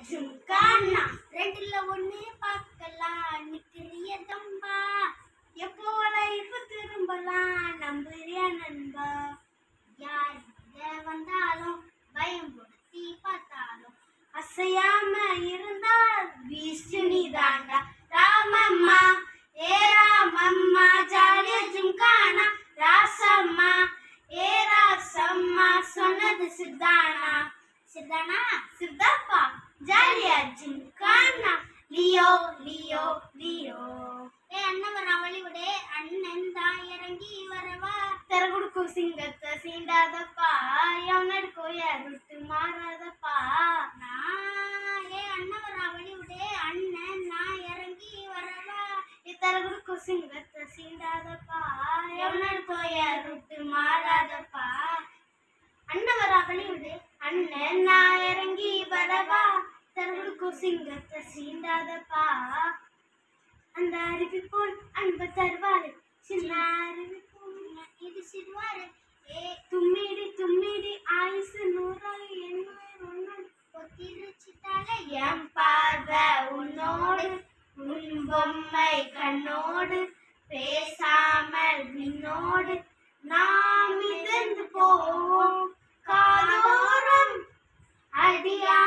ஜும்கானா ரெண்டுல ஒண்ணு பார்க்கலாம் நிக்கிறிய தம்பா எப்போ லைஃப் திரும்பலாம் நம்புறியா நண்பா யார் வந்தாலும் பயம் கொடுத்தி பார்த்தாலும் அசையாம இருந்தால் விஷ்ணு தாண்டா ராமம்மா ஏ ராமம்மா ஜாலியா ஜும்கானா ராசம்மா ஏ ராசம்மா சொன்னது சித்தானா சித்தானா சித்தாப்பா ஜாலியா ஜும்கானா லியோ லியோ லியோ ஏ அண்ணன் அவளி விடே அண்ணன் தான் இறங்கி வரவா தெர கொடுக்கும் சிங்கத்தை சீண்டாதப்பா எவனடுக்கோ யாருட்டு மாறாதப்பா ஏ அண்ணன் அவளி விடே அண்ணன் நான் இறங்கி வரவா தெர கொடுக்கும் சிங்கத்தை சீண்டாதப்பா எவனடுக்கோ யாருட்டு மாறாதப்பா அண்ணன் அவளி விடு அண்ணன் நான் இறங்கி வரவா தருவுக்கும் சிங்கத்தை சீண்டாதப்பா அந்த அருவி போல் அன்பு தருவாரு சின்ன அருவி போல் இது சிறுவாரு ஏ தும்மிடி தும்மிடி ஆயுசு 100 என்ன ஒத்திருச்சிட்டால என் பார்வை உன்னோடு உன் பொம்மை கண்ணோடு பேசாமல் விண்ணோடு நாம் மிதந்து போவோம் காதோரம் அடியா